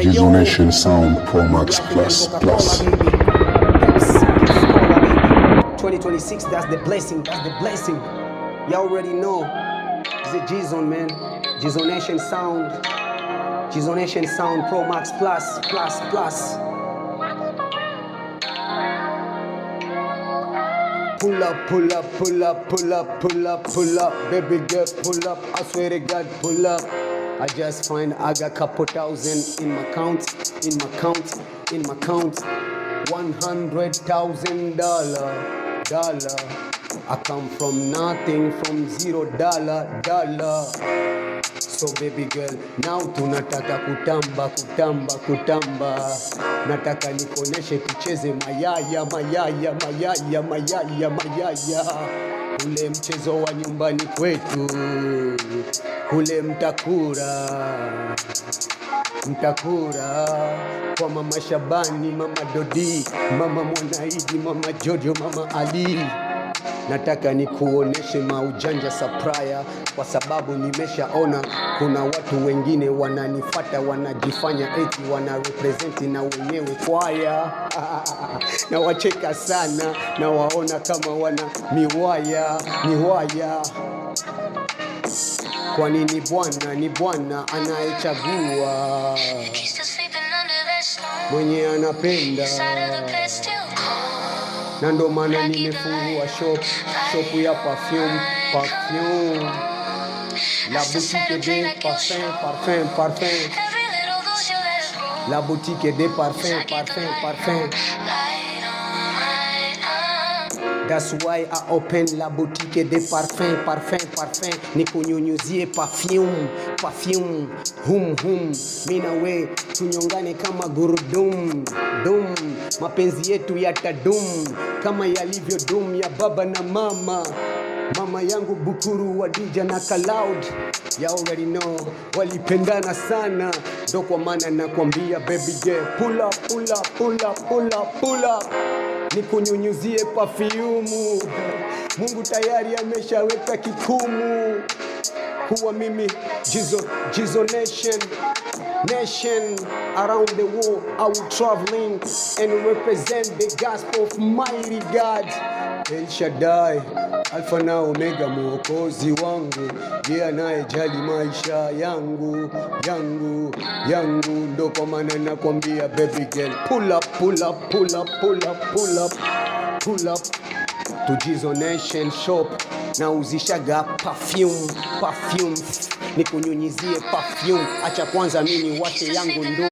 Jizo Nation Sound Pro Max Plus. 2026, that's the blessing. You already know. It's a Jizo, man. Jizo Nation Sound Pro Max Plus. Pull up, baby girl, pull up. I swear to God, pull up. I just find I got couple thousand in my count. $100,000. I come from nothing, from $0. So baby girl, now tunataka kutamba. Nataka nikoneshe tucheze mayaya. Ule mchezo wa nyumbani kwetu, kule mtakura kwa mama Shabani, mama Dodi, mama Mwanaidi, mama Jojo, mama Ali. Nataka nikuoneshe maujanja sapraya, kwa sababu nimeshaona kuna watu wengine wananifata, wanajifanya eti wana represent na wenyewe kwaya. Na wacheka sana, na waona kama wana miwaya. Kwani ni Bwana anayechagua mwenye anapenda, na ndo maana nimefungua shop ya perfume. La boutique des parfums. La boutique des parfums. That's why I open la boutique des parfums. Nikunyunyuzie perfume. Mina we tunyongane kama gurudum. Mapenzi yetu yatadum kama yalivyo dum ya baba na mama. Mama yangu Bukuru, Wadija na Cloud, you already know, walipendana sana. Ndo kwa maana nakwambia baby girl, pull up. Nikunyunyuzie perfume. Mungu tayari ameshaweka kikumu kuwa mimi Jizo Nation around the world. I will traveling and represent the gospel of mighty God El Shaddai, Alpha na Omega, mwokozi wangu, yeye anayejali maisha yangu. Ndo kwa maana nakwambia baby girl, pull up to Jizo Nation shop. Na uzishaga perfume, nikunyunyizie perfume. Acha kwanza mimi washe yangu ndo